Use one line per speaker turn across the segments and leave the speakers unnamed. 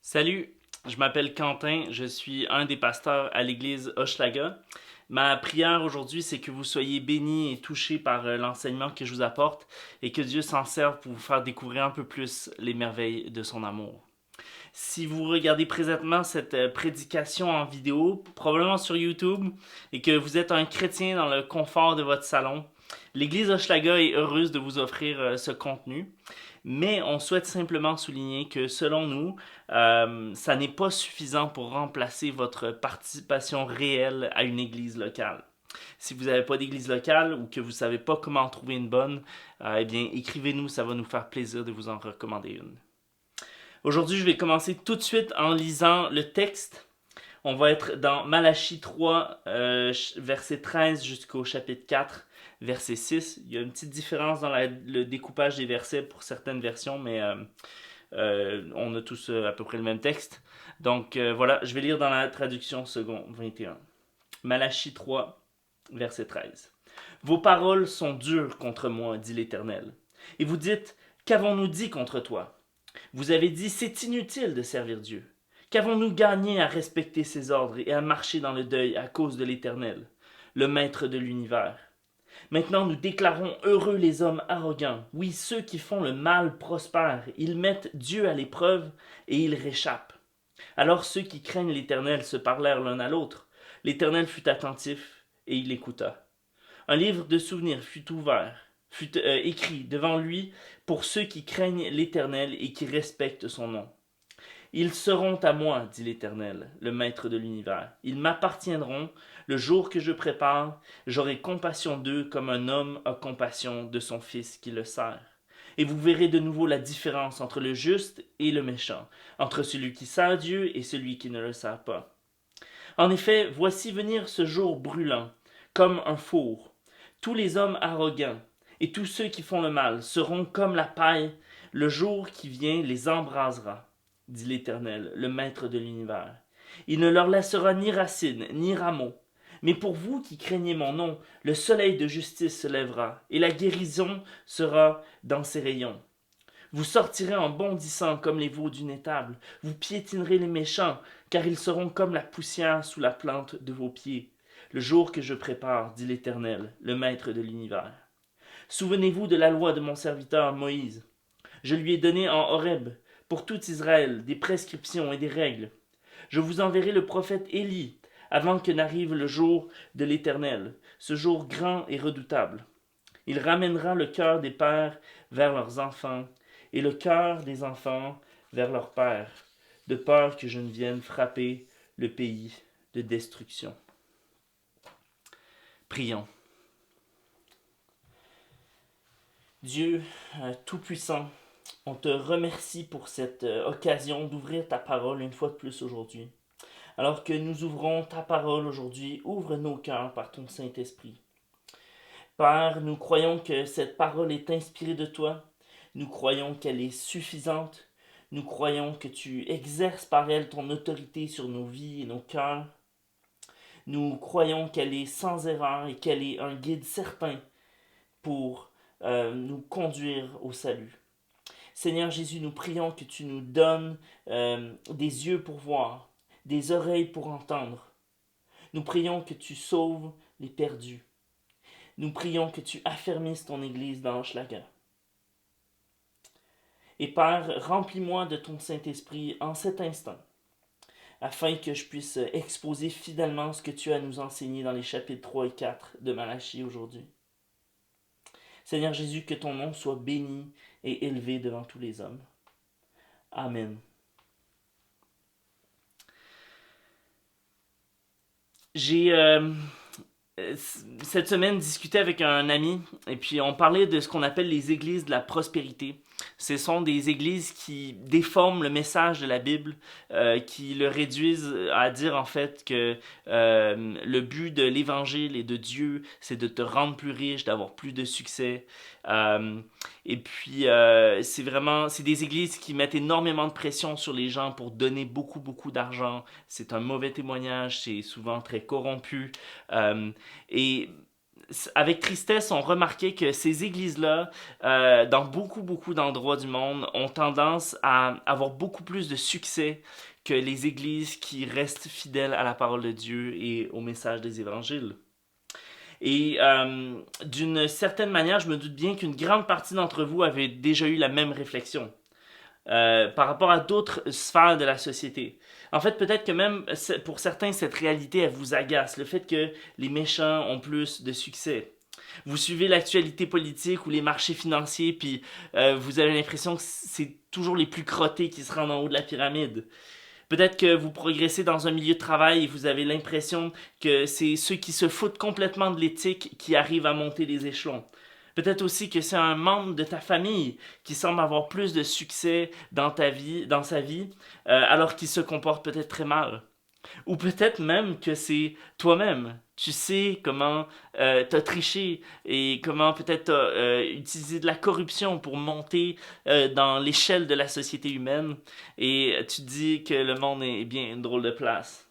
Salut, je m'appelle Quentin, je suis un des pasteurs à l'église Hochelaga. Ma prière aujourd'hui, c'est que vous soyez bénis et touchés par l'enseignement que je vous apporte et que Dieu s'en serve pour vous faire découvrir un peu plus les merveilles de son amour. Si vous regardez présentement cette prédication en vidéo, probablement sur YouTube, et que vous êtes un chrétien dans le confort de votre salon, l'Église Hochelaga est heureuse de vous offrir ce contenu. Mais on souhaite simplement souligner que selon nous, ça n'est pas suffisant pour remplacer votre participation réelle à une église locale. Si vous n'avez pas d'église locale ou que vous ne savez pas comment en trouver une bonne, eh bien écrivez-nous, ça va nous faire plaisir de vous en recommander une. Aujourd'hui, je vais commencer tout de suite en lisant le texte. On va être dans Malachie 3, verset 13 jusqu'au chapitre 4, verset 6. Il y a une petite différence dans le découpage des versets pour certaines versions, mais on a tous à peu près le même texte. Donc voilà, je vais lire dans la traduction second 21. Malachie 3, verset 13. Vos paroles sont dures contre moi, dit l'Éternel. Et vous dites, qu'avons-nous dit contre toi? Vous avez dit, c'est inutile de servir Dieu. Qu'avons-nous gagné à respecter ses ordres et à marcher dans le deuil à cause de l'Éternel, le Maître de l'univers? Maintenant nous déclarons heureux les hommes arrogants. Oui, ceux qui font le mal prospèrent. Ils mettent Dieu à l'épreuve et ils réchappent. Alors ceux qui craignent l'Éternel se parlèrent l'un à l'autre. L'Éternel fut attentif et il écouta. Un livre de souvenirs fut écrit devant lui pour ceux qui craignent l'Éternel et qui respectent son nom. Ils seront à moi, dit l'Éternel, le Maître de l'univers. Ils m'appartiendront. Le jour que je prépare, j'aurai compassion d'eux comme un homme a compassion de son fils qui le sert. Et vous verrez de nouveau la différence entre le juste et le méchant, entre celui qui sert Dieu et celui qui ne le sert pas. En effet, voici venir ce jour brûlant, comme un four. Tous les hommes arrogants et tous ceux qui font le mal seront comme la paille. Le jour qui vient les embrasera, dit l'Éternel, le Maître de l'univers. Il ne leur laissera ni racines, ni rameaux. Mais pour vous qui craignez mon nom, le soleil de justice se lèvera, et la guérison sera dans ses rayons. Vous sortirez en bondissant comme les veaux d'une étable. Vous piétinerez les méchants, car ils seront comme la poussière sous la plante de vos pieds. Le jour que je prépare, dit l'Éternel, le Maître de l'univers. Souvenez-vous de la loi de mon serviteur Moïse. Je lui ai donné en Horeb, pour tout Israël, des prescriptions et des règles. Je vous enverrai le prophète Élie, avant que n'arrive le jour de l'Éternel, ce jour grand et redoutable. Il ramènera le cœur des pères vers leurs enfants, et le cœur des enfants vers leurs pères, de peur que je ne vienne frapper le pays de destruction. Prions. Dieu Tout-Puissant, on te remercie pour cette occasion d'ouvrir ta parole une fois de plus aujourd'hui. Alors que nous ouvrons ta parole aujourd'hui, ouvre nos cœurs par ton Saint-Esprit. Père, nous croyons que cette parole est inspirée de toi. Nous croyons qu'elle est suffisante. Nous croyons que tu exerces par elle ton autorité sur nos vies et nos cœurs. Nous croyons qu'elle est sans erreur et qu'elle est un guide certain pour nous conduire au salut. Seigneur Jésus, nous prions que tu nous donnes des yeux pour voir, des oreilles pour entendre. Nous prions que tu sauves les perdus. Nous prions que tu affermisses ton Église dans Hochelaga. Et Père, remplis-moi de ton Saint-Esprit en cet instant, afin que je puisse exposer fidèlement ce que tu as à nous enseigner dans les chapitres 3 et 4 de Malachie aujourd'hui. Seigneur Jésus, que ton nom soit béni et élevé devant tous les hommes. Amen. J'ai cette semaine discuté avec un ami et puis on parlait de ce qu'on appelle les églises de la prospérité. Ce sont des églises qui déforment le message de la Bible, qui le réduisent à dire en fait que le but de l'évangile et de Dieu, c'est de te rendre plus riche, d'avoir plus de succès. Et puis c'est des églises qui mettent énormément de pression sur les gens pour donner beaucoup beaucoup d'argent. C'est un mauvais témoignage, c'est souvent très corrompu. Et avec tristesse, on remarquait que ces églises-là, dans beaucoup d'endroits du monde, ont tendance à avoir beaucoup plus de succès que les églises qui restent fidèles à la parole de Dieu et au message des évangiles. Et d'une certaine manière, je me doute bien qu'une grande partie d'entre vous avait déjà eu la même réflexion par rapport à d'autres sphères de la société. En fait, peut-être que même pour certains, cette réalité, elle vous agace. Le fait que les méchants ont plus de succès. Vous suivez l'actualité politique ou les marchés financiers, puis vous avez l'impression que c'est toujours les plus crottés qui se rendent en haut de la pyramide. Peut-être que vous progressez dans un milieu de travail et vous avez l'impression que c'est ceux qui se foutent complètement de l'éthique qui arrivent à monter les échelons. Peut-être aussi que c'est un membre de ta famille qui semble avoir plus de succès dans ta vie, dans sa vie, alors qu'il se comporte peut-être très mal. Ou peut-être même que c'est toi-même. Tu sais comment t'as triché et comment peut-être t'as utilisé de la corruption pour monter dans l'échelle de la société humaine et tu te dis que le monde est bien une drôle de place.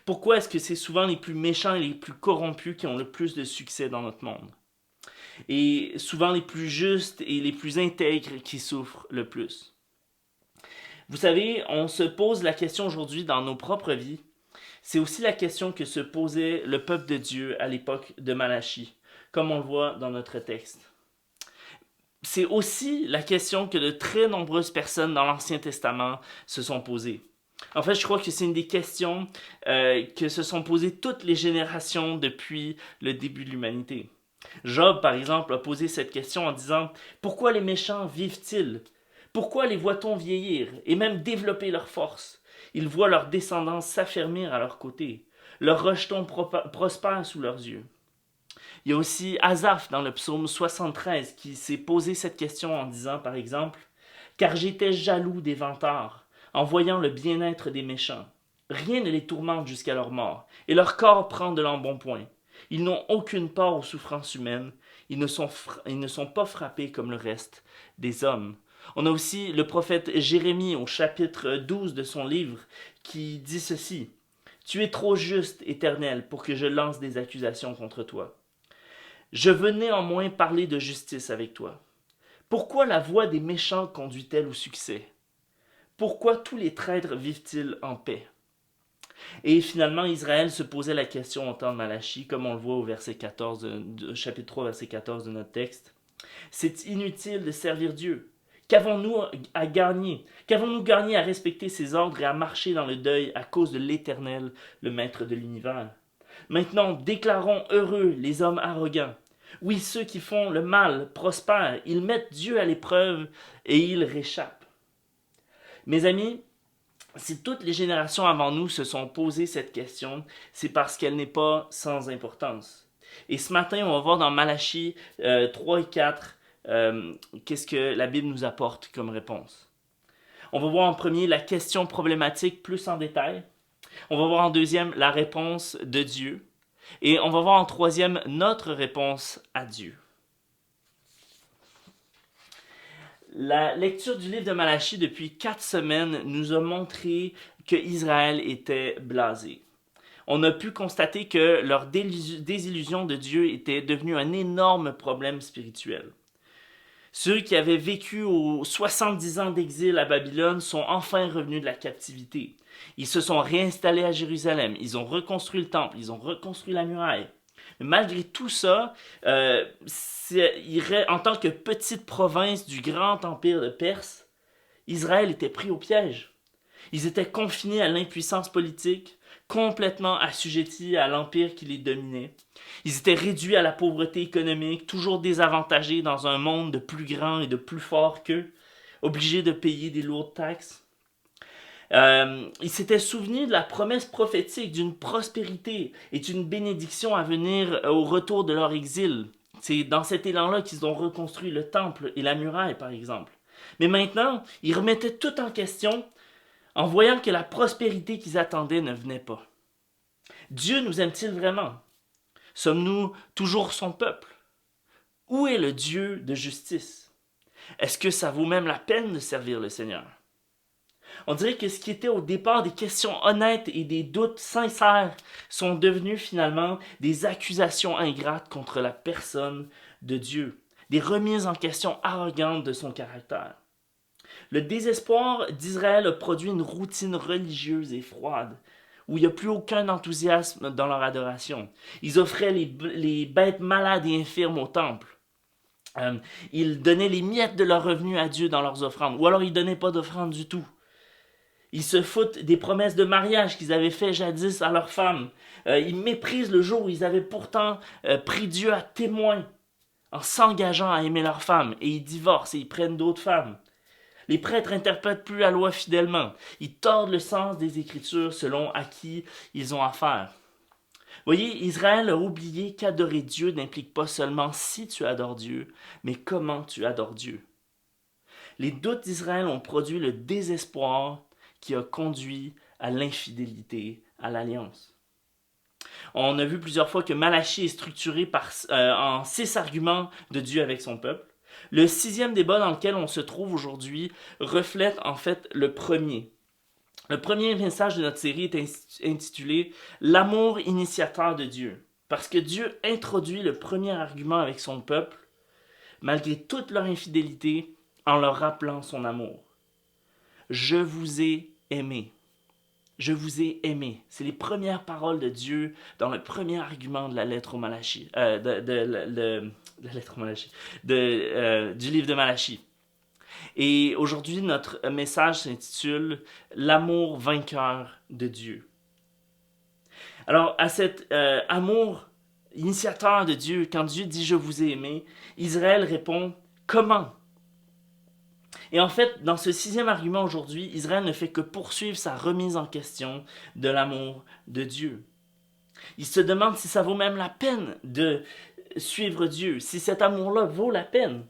Pourquoi est-ce que c'est souvent les plus méchants et les plus corrompus qui ont le plus de succès dans notre monde? Et souvent les plus justes et les plus intègres qui souffrent le plus. Vous savez, on se pose la question aujourd'hui dans nos propres vies. C'est aussi la question que se posait le peuple de Dieu à l'époque de Malachie, comme on le voit dans notre texte. C'est aussi la question que de très nombreuses personnes dans l'Ancien Testament se sont posées. En fait, je crois que c'est une des questions que se sont posées toutes les générations depuis le début de l'humanité. Job, par exemple, a posé cette question en disant « Pourquoi les méchants vivent-ils? Pourquoi les voit-on vieillir et même développer leur force? Ils voient leur descendance s'affermir à leur côté. Leurs rejetons prospèrent sous leurs yeux. » Il y a aussi Asaph dans le psaume 73 qui s'est posé cette question en disant, par exemple, « Car j'étais jaloux des vantards, en voyant le bien-être des méchants. Rien ne les tourmente jusqu'à leur mort, et leur corps prend de l'embonpoint. Ils n'ont aucune part aux souffrances humaines, ils ne sont pas frappés comme le reste des hommes. » On a aussi le prophète Jérémie au chapitre 12 de son livre qui dit ceci. « Tu es trop juste, Éternel, pour que je lance des accusations contre toi. Je veux néanmoins parler de justice avec toi. Pourquoi la voie des méchants conduit-elle au succès? Pourquoi tous les traîtres vivent-ils en paix? » Et finalement, Israël se posait la question au temps de Malachie, comme on le voit au verset 14 chapitre 3, verset 14 de notre texte. C'est inutile de servir Dieu. Qu'avons-nous à gagner? Qu'avons-nous gagné à respecter ses ordres et à marcher dans le deuil à cause de l'Éternel, le Maître de l'univers? Maintenant, déclarons heureux les hommes arrogants. Oui, ceux qui font le mal prospèrent, ils mettent Dieu à l'épreuve et ils réchappent. Mes amis, si toutes les générations avant nous se sont posées cette question, c'est parce qu'elle n'est pas sans importance. Et ce matin, on va voir dans Malachie 3 et 4 qu'est-ce que la Bible nous apporte comme réponse. On va voir en premier la question problématique plus en détail. On va voir en deuxième la réponse de Dieu. Et on va voir en troisième notre réponse à Dieu. La lecture du livre de Malachie depuis 4 semaines nous a montré que Israël était blasé. On a pu constater que leur désillusion de Dieu était devenue un énorme problème spirituel. Ceux qui avaient vécu aux 70 ans d'exil à Babylone sont enfin revenus de la captivité. Ils se sont réinstallés à Jérusalem, ils ont reconstruit le temple, ils ont reconstruit la muraille. Mais malgré tout ça, en tant que petite province du grand empire de Perse, Israël était pris au piège. Ils étaient confinés à l'impuissance politique, complètement assujettis à l'empire qui les dominait. Ils étaient réduits à la pauvreté économique, toujours désavantagés dans un monde de plus grand et de plus fort qu'eux, obligés de payer des lourdes taxes. Ils s'étaient souvenus de la promesse prophétique d'une prospérité et d'une bénédiction à venir au retour de leur exil. C'est dans cet élan-là qu'ils ont reconstruit le temple et la muraille, par exemple. Mais maintenant, ils remettaient tout en question en voyant que la prospérité qu'ils attendaient ne venait pas. Dieu nous aime-t-il vraiment? Sommes-nous toujours son peuple? Où est le Dieu de justice? Est-ce que ça vaut même la peine de servir le Seigneur? On dirait que ce qui était au départ des questions honnêtes et des doutes sincères sont devenus finalement des accusations ingrates contre la personne de Dieu, des remises en question arrogantes de son caractère. Le désespoir d'Israël a produit une routine religieuse et froide, où il n'y a plus aucun enthousiasme dans leur adoration. Ils offraient les bêtes malades et infirmes au temple. Ils donnaient les miettes de leurs revenus à Dieu dans leurs offrandes, ou alors ils ne donnaient pas d'offrandes du tout. Ils se foutent des promesses de mariage qu'ils avaient fait jadis à leurs femmes. Ils méprisent le jour où ils avaient pourtant pris Dieu à témoin en s'engageant à aimer leurs femmes, et ils divorcent et ils prennent d'autres femmes. Les prêtres n'interprètent plus la loi fidèlement. Ils tordent le sens des Écritures selon à qui ils ont affaire. Voyez, Israël a oublié qu'adorer Dieu n'implique pas seulement si tu adores Dieu, mais comment tu adores Dieu. Les doutes d'Israël ont produit le désespoir qui a conduit à l'infidélité à l'alliance. On a vu plusieurs fois que Malachie est structuré en 6 arguments de Dieu avec son peuple. Le 6e débat dans lequel on se trouve aujourd'hui reflète en fait le premier. Le premier message de notre série est intitulé « L'amour initiateur de Dieu ». Parce que Dieu introduit le premier argument avec son peuple, malgré toute leur infidélité, en leur rappelant son amour. « Je vous ai aimé ». Je vous ai aimé. C'est les premières paroles de Dieu dans le premier argument de la lettre au Malachie, du livre de Malachie. Et aujourd'hui, notre message s'intitule « L'amour vainqueur de Dieu ». Alors, à cet amour initiateur de Dieu, quand Dieu dit « Je vous ai aimé », Israël répond « Comment ?» Et en fait, dans ce 6e argument aujourd'hui, Israël ne fait que poursuivre sa remise en question de l'amour de Dieu. Il se demande si ça vaut même la peine de suivre Dieu, si cet amour-là vaut la peine.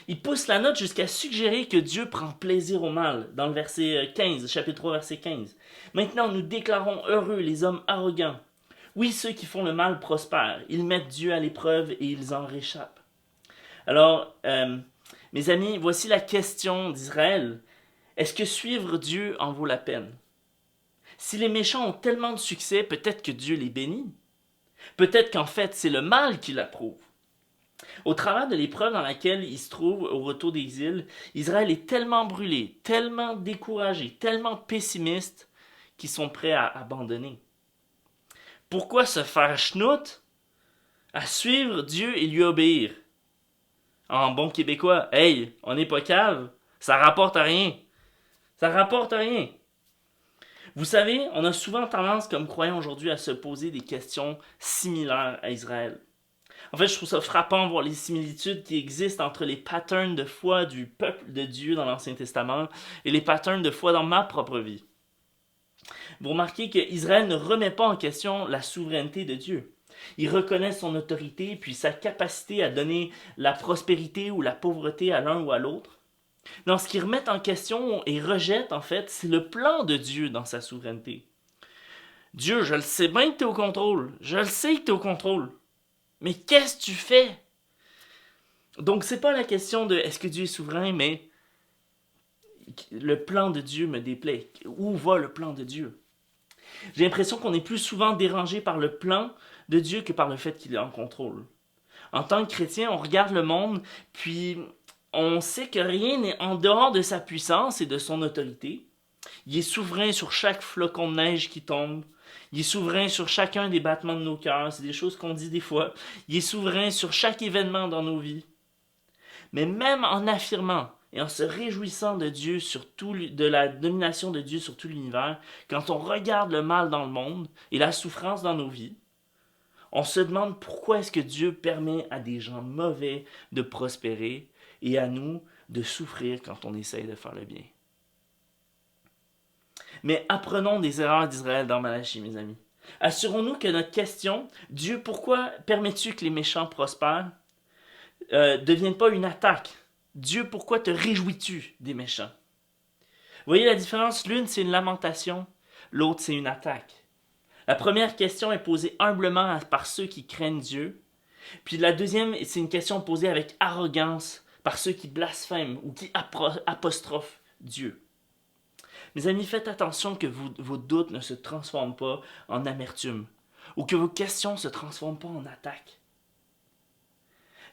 Il pousse la note jusqu'à suggérer que Dieu prend plaisir au mal, dans le verset 15, chapitre 3, verset 15. Maintenant, nous déclarons heureux les hommes arrogants. Oui, ceux qui font le mal prospèrent. Ils mettent Dieu à l'épreuve et ils en réchappent. Alors, mes amis, voici la question d'Israël. Est-ce que suivre Dieu en vaut la peine? Si les méchants ont tellement de succès, peut-être que Dieu les bénit. Peut-être qu'en fait, c'est le mal qui l'approuve. Au travers de l'épreuve dans laquelle il se trouve au retour des îles, Israël est tellement brûlé, tellement découragé, tellement pessimiste qu'ils sont prêts à abandonner. Pourquoi se faire chenoute à suivre Dieu et lui obéir? En bon québécois, hey, on n'est pas cave, ça rapporte à rien. Ça rapporte à rien. Vous savez, on a souvent tendance, comme croyants aujourd'hui, à se poser des questions similaires à Israël. En fait, je trouve ça frappant de voir les similitudes qui existent entre les patterns de foi du peuple de Dieu dans l'Ancien Testament et les patterns de foi dans ma propre vie. Vous remarquez qu'Israël ne remet pas en question la souveraineté de Dieu. Il reconnaît son autorité puis sa capacité à donner la prospérité ou la pauvreté à l'un ou à l'autre. Non, ce qu'ils remettent en question et rejettent, en fait, c'est le plan de Dieu dans sa souveraineté. Dieu, je le sais bien que tu es au contrôle. Je le sais que tu es au contrôle. Mais qu'est-ce que tu fais? Donc, c'est pas la question de est-ce que Dieu est souverain, mais le plan de Dieu me déplaît. Où va le plan de Dieu? J'ai l'impression qu'on est plus souvent dérangé par le plan de Dieu que par le fait qu'il est en contrôle. En tant que chrétien, on regarde le monde, puis on sait que rien n'est en dehors de sa puissance et de son autorité. Il est souverain sur chaque flocon de neige qui tombe. Il est souverain sur chacun des battements de nos cœurs. C'est des choses qu'on dit des fois. Il est souverain sur chaque événement dans nos vies. Mais même en affirmant et en se réjouissant de Dieu de la domination de Dieu sur tout l'univers, quand on regarde le mal dans le monde et la souffrance dans nos vies, on se demande pourquoi est-ce que Dieu permet à des gens mauvais de prospérer et à nous de souffrir quand on essaye de faire le bien. Mais apprenons des erreurs d'Israël dans Malachie, mes amis. Assurons-nous que notre question, Dieu, pourquoi permets-tu que les méchants prospèrent, devienne pas une attaque. Dieu, pourquoi te réjouis-tu des méchants? Vous voyez la différence? L'une, c'est une lamentation, l'autre, c'est une attaque. La première question est posée humblement par ceux qui craignent Dieu, puis la deuxième, c'est une question posée avec arrogance par ceux qui blasphèment ou qui apostrophent Dieu. Mes amis, faites attention que vos doutes ne se transforment pas en amertume ou que vos questions ne se transforment pas en attaque.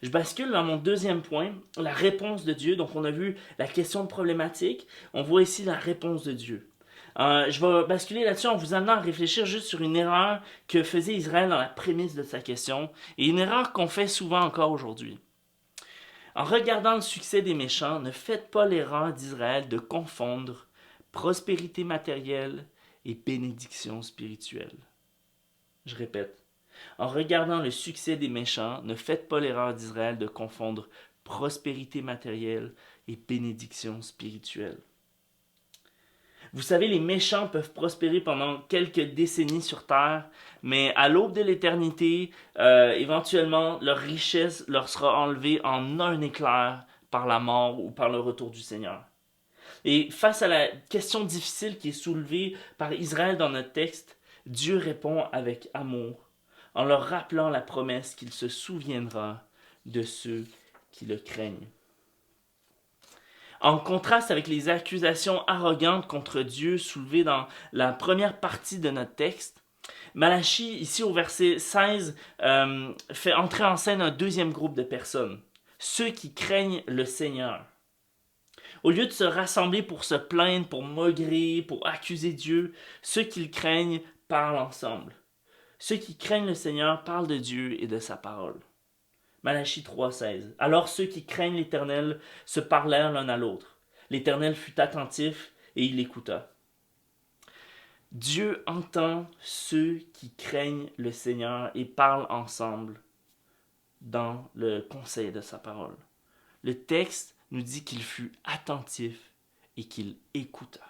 Je bascule dans mon deuxième point, la réponse de Dieu. Donc on a vu la question problématique, on voit ici la réponse de Dieu. Je vais basculer là-dessus en vous amenant à réfléchir juste sur une erreur que faisait Israël dans la prémisse de sa question, et une erreur qu'on fait souvent encore aujourd'hui. En regardant le succès des méchants, ne faites pas l'erreur d'Israël de confondre prospérité matérielle et bénédiction spirituelle. Je répète, en regardant le succès des méchants, ne faites pas l'erreur d'Israël de confondre prospérité matérielle et bénédiction spirituelle. Vous savez, les méchants peuvent prospérer pendant quelques décennies sur Terre, mais à l'aube de l'éternité, éventuellement, leur richesse leur sera enlevée en un éclair par la mort ou par le retour du Seigneur. Et face à la question difficile qui est soulevée par Israël dans notre texte, Dieu répond avec amour, en leur rappelant la promesse qu'il se souviendra de ceux qui le craignent. En contraste avec les accusations arrogantes contre Dieu soulevées dans la première partie de notre texte, Malachie, ici au verset 16, fait entrer en scène un deuxième groupe de personnes, ceux qui craignent le Seigneur. Au lieu de se rassembler pour se plaindre, pour maugréer, pour accuser Dieu, ceux qui le craignent parlent ensemble. Ceux qui craignent le Seigneur parlent de Dieu et de sa parole. Malachie 3,16. Alors ceux qui craignent l'Éternel se parlèrent l'un à l'autre. L'Éternel fut attentif et il écouta. Dieu entend ceux qui craignent le Seigneur et parlent ensemble dans le conseil de sa parole. Le texte nous dit qu'il fut attentif et qu'il écouta.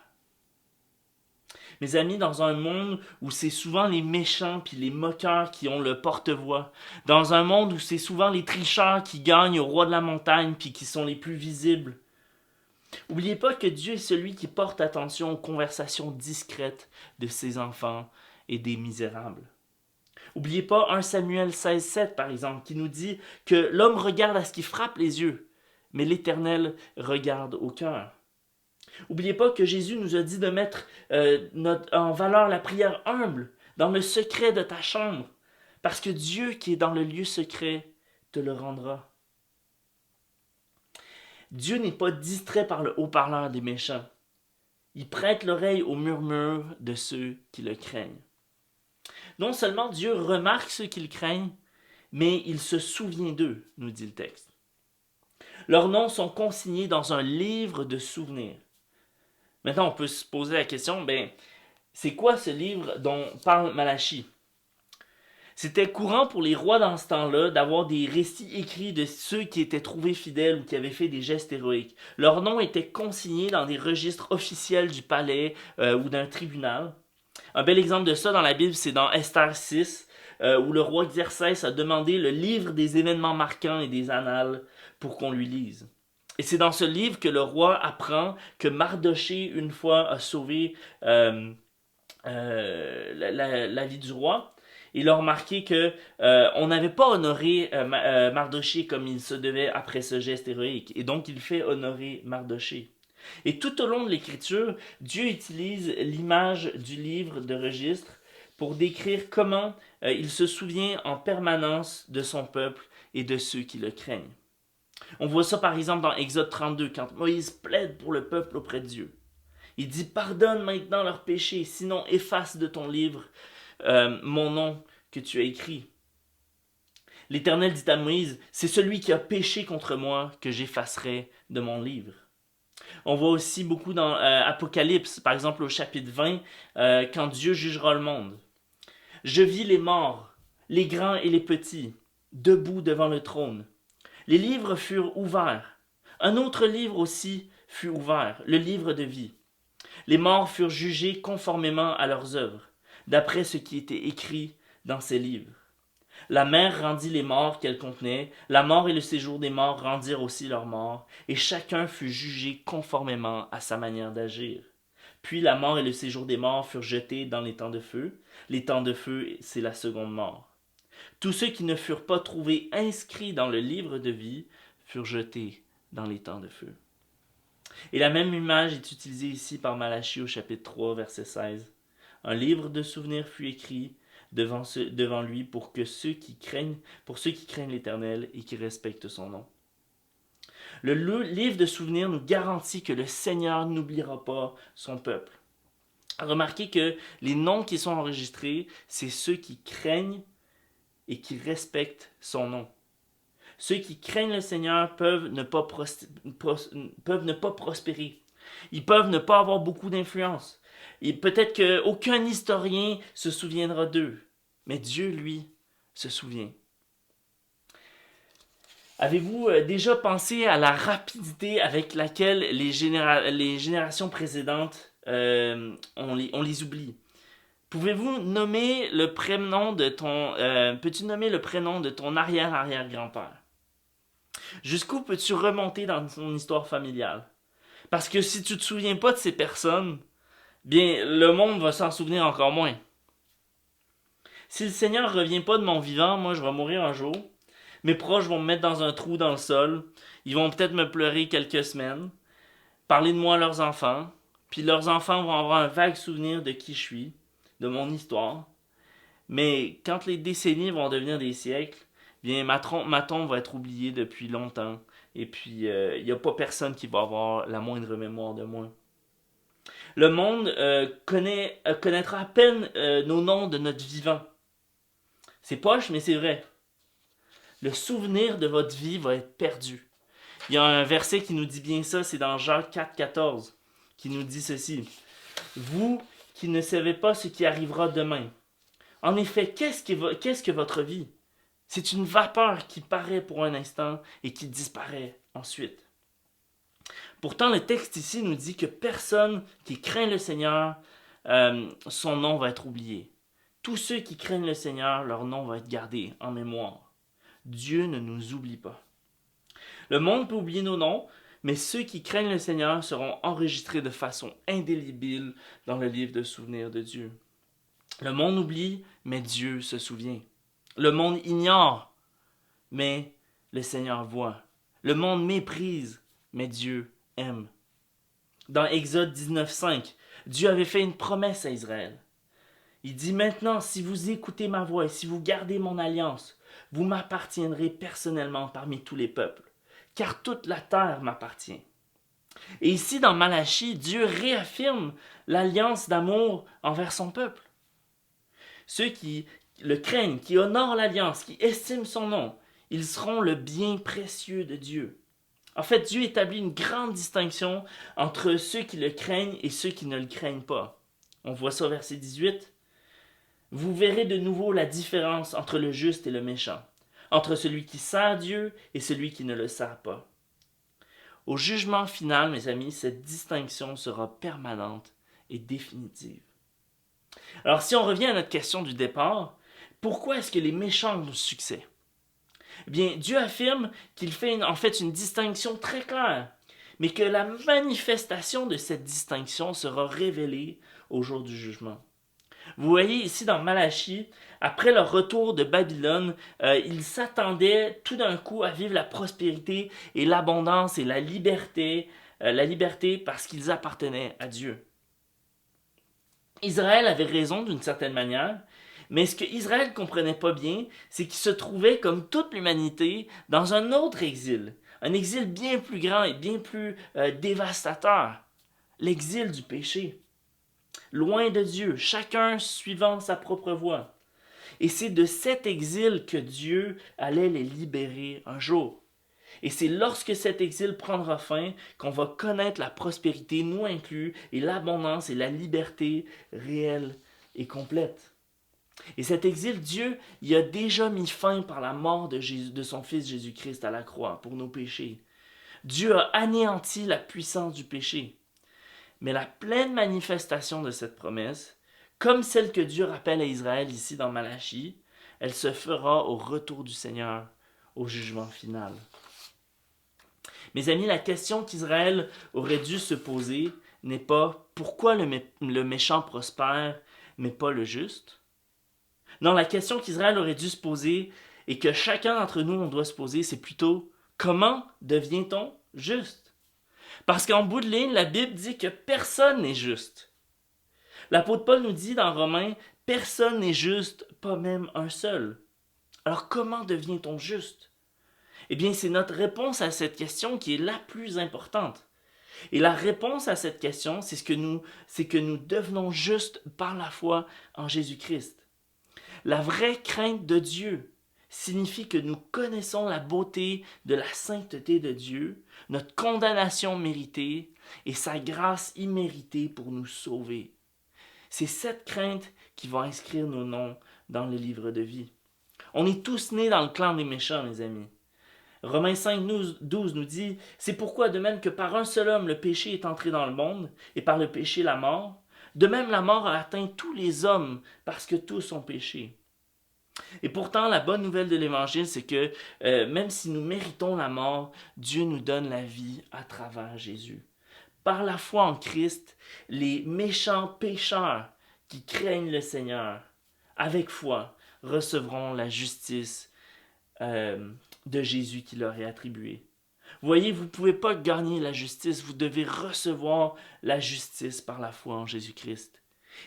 Mes amis, dans un monde où c'est souvent les méchants puis les moqueurs qui ont le porte-voix, dans un monde où c'est souvent les tricheurs qui gagnent au roi de la montagne puis qui sont les plus visibles, n'oubliez pas que Dieu est celui qui porte attention aux conversations discrètes de ses enfants et des misérables. N'oubliez pas 1 Samuel 16,7 par exemple, qui nous dit que l'homme regarde à ce qui frappe les yeux, mais l'Éternel regarde au cœur. N'oubliez pas que Jésus nous a dit de mettre en valeur la prière humble dans le secret de ta chambre, parce que Dieu qui est dans le lieu secret te le rendra. Dieu n'est pas distrait par le haut-parleur des méchants. Il prête l'oreille aux murmures de ceux qui le craignent. Non seulement Dieu remarque ceux qui le craignent, mais il se souvient d'eux, nous dit le texte. Leurs noms sont consignés dans un livre de souvenirs. Maintenant, on peut se poser la question, c'est quoi ce livre dont parle Malachie? C'était courant pour les rois dans ce temps-là d'avoir des récits écrits de ceux qui étaient trouvés fidèles ou qui avaient fait des gestes héroïques. Leurs noms étaient consignés dans des registres officiels du palais ou d'un tribunal. Un bel exemple de ça dans la Bible, c'est dans Esther 6, où le roi Xerxès a demandé le livre des événements marquants et des annales pour qu'on lui lise. Et c'est dans ce livre que le roi apprend que Mardoché, une fois, a sauvé la vie du roi. Il a remarqué que on n'avait pas honoré Mardoché comme il se devait après ce geste héroïque. Et donc, il fait honorer Mardoché. Et tout au long de l'Écriture, Dieu utilise l'image du livre de registre pour décrire comment il se souvient en permanence de son peuple et de ceux qui le craignent. On voit ça par exemple dans Exode 32, quand Moïse plaide pour le peuple auprès de Dieu. Il dit « Pardonne maintenant leurs péchés, sinon efface de ton livre mon nom que tu as écrit. » L'Éternel dit à Moïse « C'est celui qui a péché contre moi que j'effacerai de mon livre. » On voit aussi beaucoup dans Apocalypse, par exemple au chapitre 20, quand Dieu jugera le monde. « Je vis les morts, les grands et les petits, debout devant le trône. Les livres furent ouverts. Un autre livre aussi fut ouvert, le livre de vie. Les morts furent jugés conformément à leurs œuvres, d'après ce qui était écrit dans ces livres. La mer rendit les morts qu'elle contenait, la mort et le séjour des morts rendirent aussi leurs morts, et chacun fut jugé conformément à sa manière d'agir. Puis la mort et le séjour des morts furent jetés dans les temps de feu. Les temps de feu, c'est la seconde mort. Tous ceux qui ne furent pas trouvés inscrits dans le livre de vie furent jetés dans les temps de feu. Et la même image est utilisée ici par Malachie au chapitre 3, verset 16. Un livre de souvenirs fut écrit devant lui pour ceux qui craignent l'Éternel et qui respectent son nom. Le livre de souvenirs nous garantit que le Seigneur n'oubliera pas son peuple. Remarquez que les noms qui sont enregistrés, c'est ceux qui craignent et qui respectent son nom. Ceux qui craignent le Seigneur peuvent ne pas prospérer. Ils peuvent ne pas avoir beaucoup d'influence. Et peut-être qu'aucun historien se souviendra d'eux. Mais Dieu, lui, se souvient. Avez-vous déjà pensé à la rapidité avec laquelle les générations précédentes, on les oublie? Peux-tu nommer le prénom de ton arrière-arrière-grand-père? Jusqu'où peux-tu remonter dans ton histoire familiale? Parce que si tu ne te souviens pas de ces personnes, bien, le monde va s'en souvenir encore moins. Si le Seigneur ne revient pas de mon vivant, moi je vais mourir un jour. Mes proches vont me mettre dans un trou dans le sol. Ils vont peut-être me pleurer quelques semaines. Parler de moi à leurs enfants. Puis leurs enfants vont avoir un vague souvenir de qui je suis, de mon histoire. Mais quand les décennies vont devenir des siècles, bien ma tombe va être oubliée depuis longtemps. Et puis, il n'y a pas personne qui va avoir la moindre mémoire de moi. Le monde connaîtra à peine nos noms de notre vivant. C'est poche, mais c'est vrai. Le souvenir de votre vie va être perdu. Il y a un verset qui nous dit bien ça, c'est dans Jacques 4, 14, qui nous dit ceci. Vous qui ne savez pas ce qui arrivera demain. En effet, qu'est-ce que votre vie? C'est une vapeur qui paraît pour un instant et qui disparaît ensuite. Pourtant, le texte ici nous dit que personne qui craint le Seigneur, son nom va être oublié. Tous ceux qui craignent le Seigneur, leur nom va être gardé en mémoire. Dieu ne nous oublie pas. Le monde peut oublier nos noms, mais ceux qui craignent le Seigneur seront enregistrés de façon indélébile dans le livre de souvenirs de Dieu. Le monde oublie, mais Dieu se souvient. Le monde ignore, mais le Seigneur voit. Le monde méprise, mais Dieu aime. Dans Exode 19:5, Dieu avait fait une promesse à Israël. Il dit maintenant, si vous écoutez ma voix et si vous gardez mon alliance, vous m'appartiendrez personnellement parmi tous les peuples, car toute la terre m'appartient. Et ici, dans Malachie, Dieu réaffirme l'alliance d'amour envers son peuple. Ceux qui le craignent, qui honorent l'alliance, qui estiment son nom, ils seront le bien précieux de Dieu. En fait, Dieu établit une grande distinction entre ceux qui le craignent et ceux qui ne le craignent pas. On voit ça au verset 18. Vous verrez de nouveau la différence entre le juste et le méchant, entre celui qui sert Dieu et celui qui ne le sert pas. Au jugement final, mes amis, cette distinction sera permanente et définitive. Alors, si on revient à notre question du départ, pourquoi est-ce que les méchants ont du succès? Eh bien, Dieu affirme qu'il fait en fait une distinction très claire, mais que la manifestation de cette distinction sera révélée au jour du jugement. Vous voyez ici dans Malachie, après leur retour de Babylone, ils s'attendaient tout d'un coup à vivre la prospérité et l'abondance et la liberté parce qu'ils appartenaient à Dieu. Israël avait raison d'une certaine manière, mais ce que Israël ne comprenait pas bien, c'est qu'il se trouvait, comme toute l'humanité, dans un autre exil. Un exil bien plus grand et bien plus dévastateur. L'exil du péché. Loin de Dieu, chacun suivant sa propre voie. Et c'est de cet exil que Dieu allait les libérer un jour. Et c'est lorsque cet exil prendra fin qu'on va connaître la prospérité, nous inclus, et l'abondance et la liberté réelle et complète. Et cet exil, Dieu y a déjà mis fin par la mort de son Fils Jésus-Christ à la croix pour nos péchés. Dieu a anéanti la puissance du péché. Mais la pleine manifestation de cette promesse, comme celle que Dieu rappelle à Israël ici dans Malachie, elle se fera au retour du Seigneur, au jugement final. Mes amis, la question qu'Israël aurait dû se poser n'est pas pourquoi le méchant prospère, mais pas le juste. Non, la question qu'Israël aurait dû se poser et que chacun d'entre nous on doit se poser, c'est plutôt comment devient-on juste? Parce qu'en bout de ligne, la Bible dit que personne n'est juste. L'apôtre Paul nous dit dans Romains, personne n'est juste, pas même un seul. Alors comment devient-on juste? Eh bien, c'est notre réponse à cette question qui est la plus importante. Et la réponse à cette question, c'est que nous devenons justes par la foi en Jésus-Christ. La vraie crainte de Dieu signifie que nous connaissons la beauté de la sainteté de Dieu, notre condamnation méritée et sa grâce imméritée pour nous sauver. C'est cette crainte qui va inscrire nos noms dans le livre de vie. On est tous nés dans le clan des méchants, mes amis. Romains 5, 12 nous dit « C'est pourquoi, de même que par un seul homme le péché est entré dans le monde, et par le péché la mort, de même la mort a atteint tous les hommes, parce que tous ont péché. » Et pourtant, la bonne nouvelle de l'Évangile, c'est que même si nous méritons la mort, Dieu nous donne la vie à travers Jésus. Par la foi en Christ, les méchants pécheurs qui craignent le Seigneur, avec foi, recevront la justice de Jésus qui leur est attribuée. Vous voyez, vous ne pouvez pas gagner la justice, vous devez recevoir la justice par la foi en Jésus-Christ.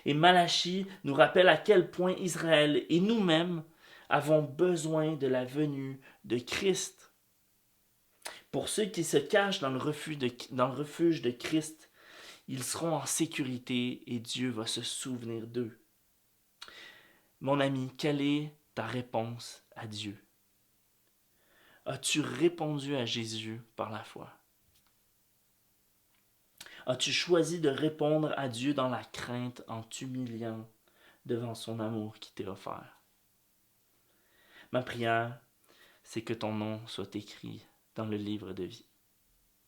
Et Malachie nous rappelle à quel point Israël et nous-mêmes avons besoin de la venue de Christ. Pour ceux qui se cachent dans le refuge de Christ, ils seront en sécurité et Dieu va se souvenir d'eux. Mon ami, quelle est ta réponse à Dieu? As-tu répondu à Jésus par la foi? As-tu choisi de répondre à Dieu dans la crainte en t'humiliant devant son amour qui t'est offert? Ma prière, c'est que ton nom soit écrit dans le livre de vie.